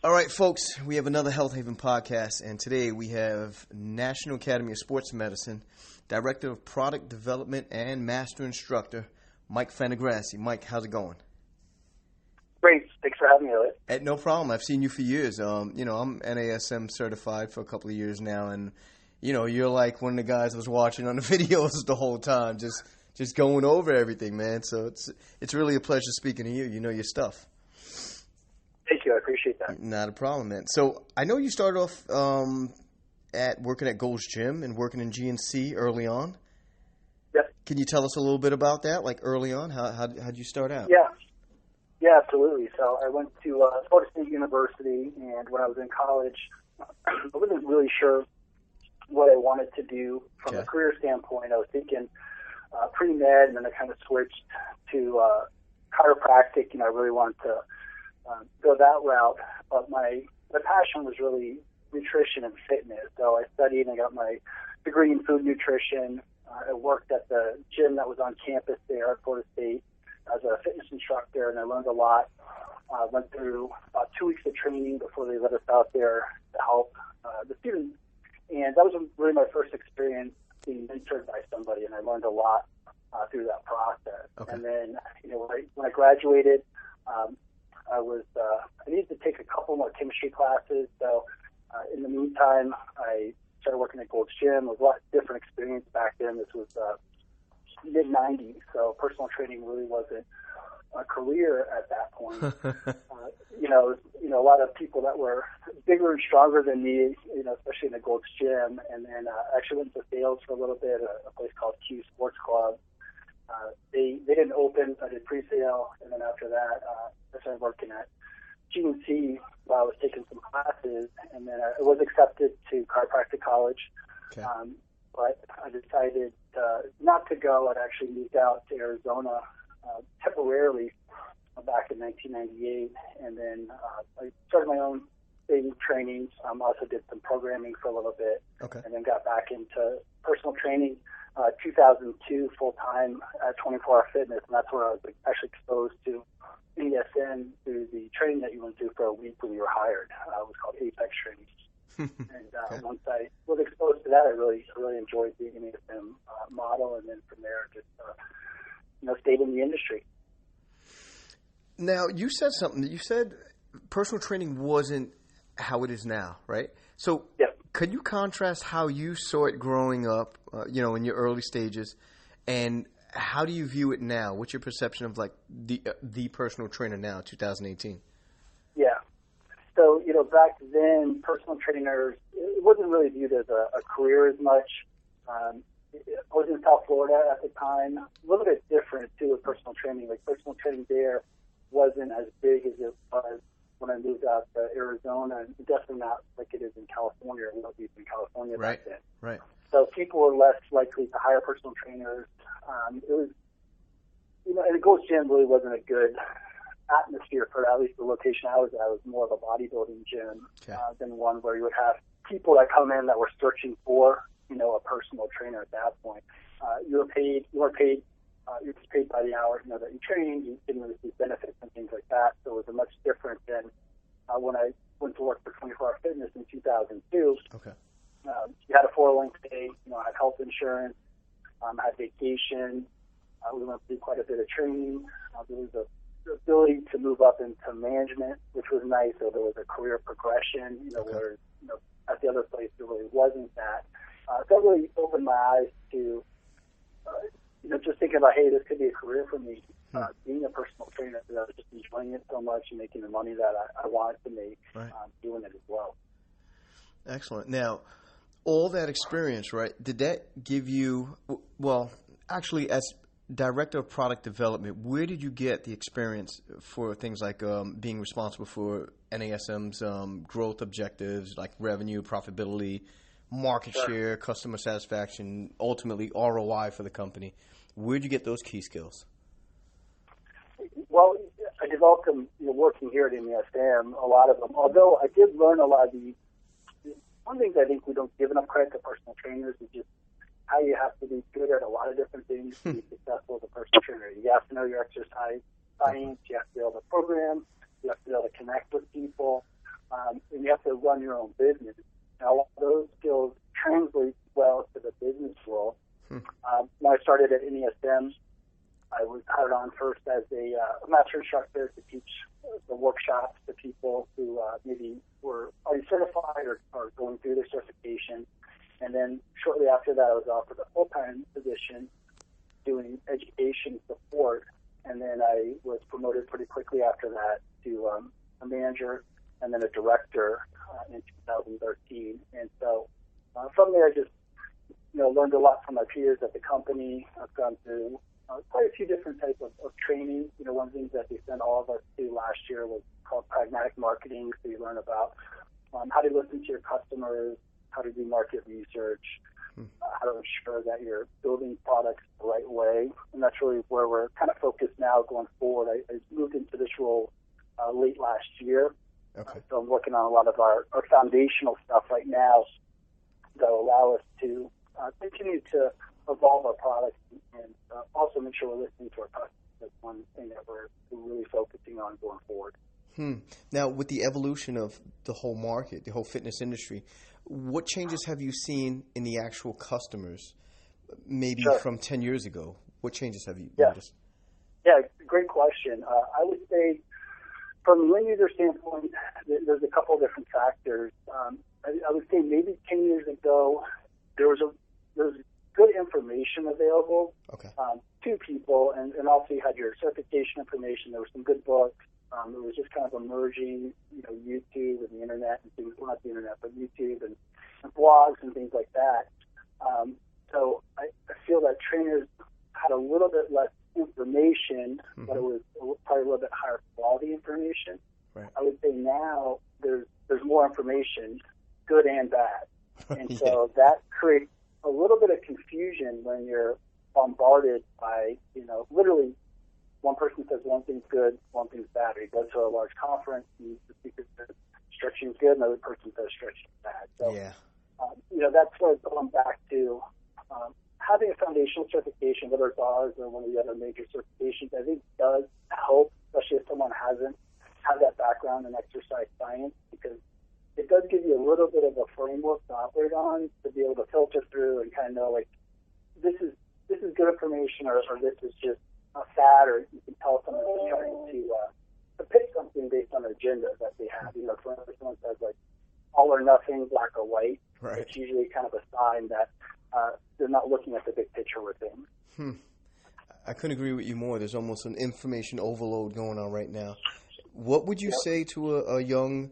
All right, folks, we have another Health Haven podcast, and today we have National Academy of Sports Medicine, Director of Product Development and Master Instructor, Mike Fantigrassi. Mike, how's it going? Great. Thanks for having me, Elliot. No problem. I've seen you for years. I'm NASM certified for a couple of years now, and, you're like one of the guys I was watching on the videos the whole time, just going over everything, man. So it's really a pleasure speaking to you. You know your stuff. Thank you. I appreciate that. Not a problem, man. So I know you started off at working at Gold's Gym and working in GNC early on. Yep. Can you tell us a little bit about that, like early on? How'd you start out? Yeah, absolutely. So I went to Florida State University, and when I was in college, I wasn't really sure what I wanted to do from a career standpoint. I was thinking pre-med, and then I kind of switched to chiropractic, and I really wanted to go that route. But my passion was really nutrition and fitness. So I studied and I got my degree in food nutrition. I worked at the gym that was on campus there at Florida State as a fitness instructor, and I learned a lot. Went through about 2 weeks of training before they let us out there to help the students. And that was really my first experience being mentored by somebody, and I learned a lot through that process. Okay. And then, when I graduated, I needed to take a couple more chemistry classes. So in the meantime, I started working at Gold's Gym. It was a lot different experience back then. This was mid-'90s, so personal training really wasn't a career at that point. A lot of people that were bigger and stronger than me, especially in the Gold's Gym. And then I actually went to sales for a little bit, a place called Q Sports Club. They didn't open, so I did pre-sale, and then after that, I started working at GNC while I was taking some classes, and then I was accepted to chiropractic college. Okay. But I decided not to go. I'd actually moved out to Arizona temporarily back in 1998, and then I started my own thing, training. Also did some programming for a little bit, and then got back into personal training 2002 full-time at 24 Hour Fitness, and that's where I was actually exposed to NASM through the training that you went through for a week when you were hired. It was called Apex Training. And once I was exposed to that, I really enjoyed the NASM model, and then from there just stayed in the industry. Now, you said something. You said personal training wasn't how it is now, right? So could you contrast how you saw it growing up, in your early stages, and how do you view it now? What's your perception of like the personal trainer now, 2018? Yeah. So, back then, personal trainers, it wasn't really viewed as a career as much. I was in South Florida at the time. A little bit different, too, with personal training. Like, personal training there wasn't as big as it was when I moved out to Arizona, and definitely not like it is in California or Northeast in California back then. Right. So people were less likely to hire personal trainers. It was, and the Gold's Gym really wasn't a good atmosphere for at least the location I was at. It was more of a bodybuilding gym than one where you would have people that come in that were searching for, a personal trainer at that point. You were just paid by the hour, that you trained. You didn't receive benefits and things like that. So it was much different than when I went to work for 24 Hour Fitness in 2002. Okay. You had a 401k, I had health insurance, I had vacation. We went through quite a bit of training. There was the ability to move up into management, which was nice. So there was a career progression, where, at the other place there really wasn't that. So it really opened my eyes to, just thinking about, hey, this could be a career for me. Being a personal trainer, because I was just enjoying it so much and making the money that I wanted to make doing it as well. Excellent. Now, all that experience, right, did that give you, actually, as Director of Product Development, where did you get the experience for things like being responsible for NASM's growth objectives, like revenue, profitability, market share, customer satisfaction, ultimately ROI for the company? Where did you get those key skills? Well, I developed them working here at NASM, a lot of them. Although I did learn a lot of one thing I think we don't give enough credit to personal trainers is just how you have to be good at a lot of different things to be successful as a personal trainer. You have to know your exercise science. You have to be able to program. You have to be able to connect with people. and you have to run your own business. Now, those skills translate well to the business world. When I started at NASM, I was hired on first as a master instructor to teach the workshops to people who maybe were already certified or going through their certification. And then shortly after that, I was offered a full-time position doing education support. And then I was promoted pretty quickly after that to a manager and then a director in 2013. And so from there, I just learned a lot from my peers at the company. I've gone through quite a few different types of training. One of the things that they sent all of us to last year was called pragmatic marketing. So you learn about how to listen to your customers, how to do market research, how to ensure that you're building products the right way. And that's really where we're kind of focused now going forward. I moved into this role late last year. Okay. So I'm working on a lot of our foundational stuff right now that will allow us to continue to evolve our products and also make sure we're listening to our customers. That's one thing that we're really focusing on going forward. Now, with the evolution of the whole market, the whole fitness industry, what changes have you seen in the actual customers, maybe from 10 years ago? What changes have you noticed? Yeah, great question. I would say from an end user standpoint, there's a couple of different factors. I would say maybe 10 years ago, there was good information available to people, and also you had your certification information. There were some good books. It was just kind of emerging, YouTube and the internet and things, well, not the internet, but YouTube and blogs and things like that. So I feel that trainers had a little bit less information, but it was probably a little bit higher quality information. Right. I would say now there's more information, good and bad. And so that creates a little bit of confusion when you're bombarded by, literally one person says one thing's good, one thing's bad. Or you go to a large conference and the speaker says stretching's good, another person says stretching's bad. So, that's where going back to having a foundational certification, whether it's ours or one of the other major certifications, I think does help, especially if someone hasn't had that background in exercise science, because it does give you a little bit of a framework to operate on to be able to filter through and kind of know, like, this is good information or this is just a fad, or you can tell someone is trying to pick something based on an agenda that they have. For instance, someone says, like, all or nothing, black or white. Right. It's usually kind of a sign that they're not looking at the big picture with things. I couldn't agree with you more. There's almost an information overload going on right now. What would you say to a young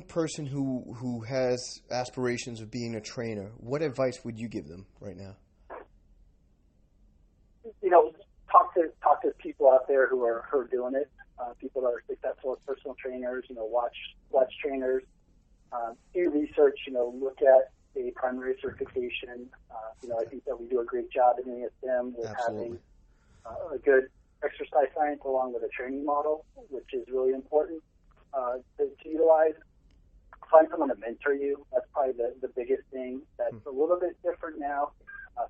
person who has aspirations of being a trainer? What advice would you give them right now? Talk to people out there who are doing it. People that are successful as personal trainers. Watch trainers. Do research. Look at a primary certification. I think that we do a great job in ASM with having a good exercise science along with a training model, which is really important to utilize. Find someone to mentor you. That's probably the biggest thing. That's a little bit different now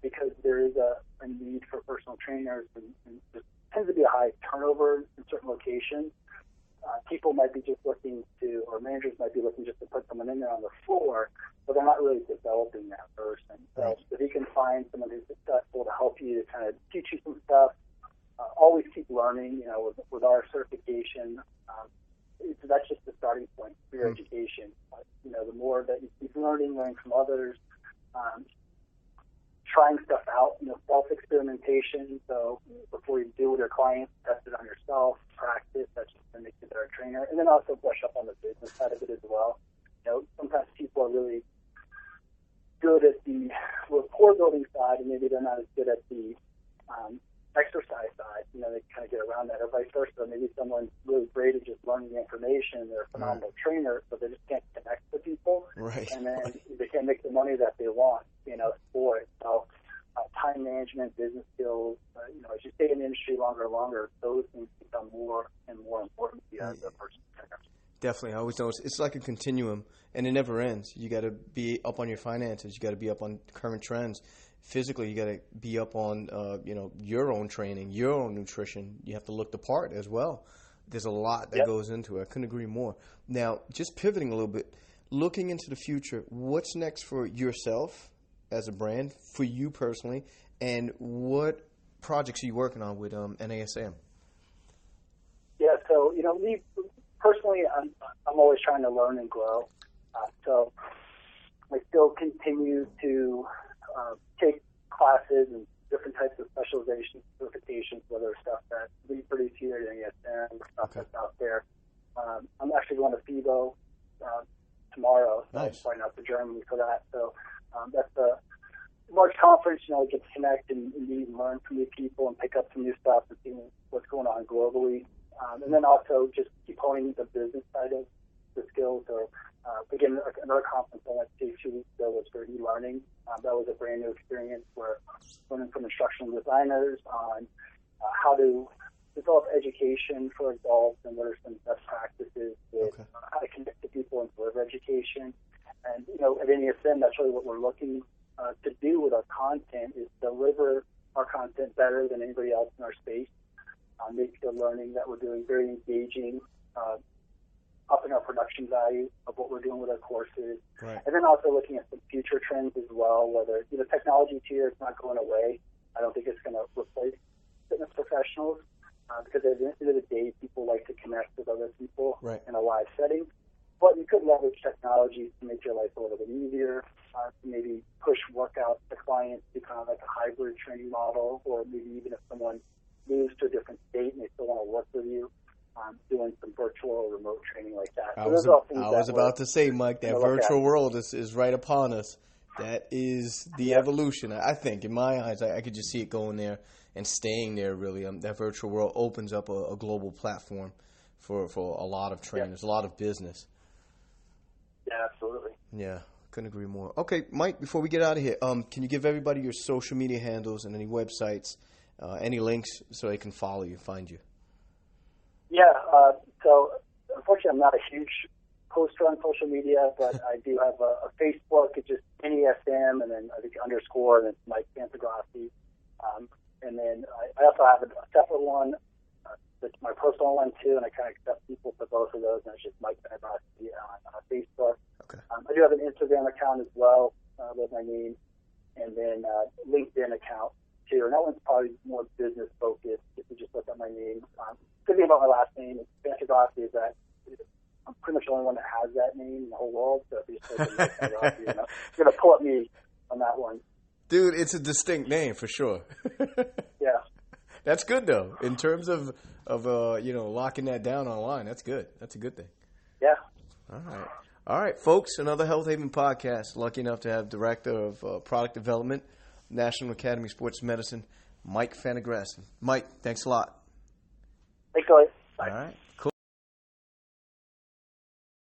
because there is a need for personal trainers, and there tends to be a high turnover in certain locations. People might be just looking to, or managers might be looking just to put someone in there on the floor, but they're not really developing that person. So if you can find someone who's successful to help you, to kind of teach you some stuff, always keep learning. With our certification, that's just the starting point for your education. The more that you keep learning from others, trying stuff out, self-experimentation. So before you do with your clients, test it on yourself, practice. That's just going to make you a better trainer. And then also brush up on the business side of it as well. Sometimes people are really good at the rapport building side, and maybe they're not as good at the exercise side. They kind of get around that, or vice versa. Maybe someone's really great at just learning the information. They're a phenomenal trainer, but they just can't connect with people. Right. And then they can't make the money that they want, for it. So time management, business skills, as you stay in the industry longer and longer, those things become more and more important to you as a personal trainer. Definitely. I always notice it's like a continuum, and it never ends. You got to be up on your finances. You got to be up on current trends. Physically, you got to be up on, your own training, your own nutrition. You have to look the part as well. there's a lot that goes into it. I couldn't agree more. Now, just pivoting a little bit, looking into the future, what's next for yourself as a brand, for you personally, and what projects are you working on with NASM? Yeah, so, me personally, I'm always trying to learn and grow. So I still continue to take classes and different types of specializations, certifications, whether it's stuff that we produce here at NASM or stuff that's out there. I'm actually going to FIBO tomorrow. So nice. I'm flying out to Germany for that. So that's a large conference. I get to connect and meet and learn from new people and pick up some new stuff and see what's going on globally. And then also just keep honing the business side of the skills. So again, another conference I went to 2 weeks ago was for e-learning. That was a brand new experience where learning from instructional designers on how to develop education for adults and what are some best practices with how to connect to people and deliver education. And, at NASM, that's really what we're looking to do with our content is deliver our content better than anybody else in our space, make the learning that we're doing very engaging, upping our production value of what we're doing with our courses. Right. And then also looking at some future trends as well, whether, technology here is not going away. I don't think it's going to replace fitness professionals because at the end of the day, people like to connect with other people in a live setting. But you could leverage technology to make your life a little bit easier, to maybe push workouts to clients to kind of like a hybrid training model, or maybe even if someone moves to a different state and they still want to work with you, doing some virtual or remote training like that. I was about to say, Mike, that virtual world is right upon us. That is the evolution. I think, in my eyes, I could just see it going there and staying there, really. That virtual world opens up a global platform for a lot of trainers, a lot of business. Yeah, absolutely. Yeah, couldn't agree more. Okay, Mike, before we get out of here, can you give everybody your social media handles and any websites, any links so they can follow you, find you? Yeah, so unfortunately I'm not a huge poster on social media, but I do have a Facebook. It's just NASM and then I think underscore and it's Mike Fantigrassi. And then I also have a separate one that's my personal one too, and I kind of accept people for both of those, and it's just Mike Fantigrassi on Facebook. Okay. I do have an Instagram account as well with my name, and then LinkedIn account too, and that one's probably more business focused if you just look at my name. Good thing about my last name, Fantigrassi, is that I'm pretty much the only one that has that name in the whole world. So if you just look at Fantigrassi, you're going to pull up me on that one. Dude, it's a distinct name for sure. Yeah. That's good though. In terms of locking that down online, that's good. That's a good thing. Yeah. All right, folks. Another Health Haven podcast. Lucky enough to have Director of Product Development, National Academy of Sports Medicine, Mike Fantigrassi. Mike, thanks a lot. Thanks, Elliot. Bye. All right.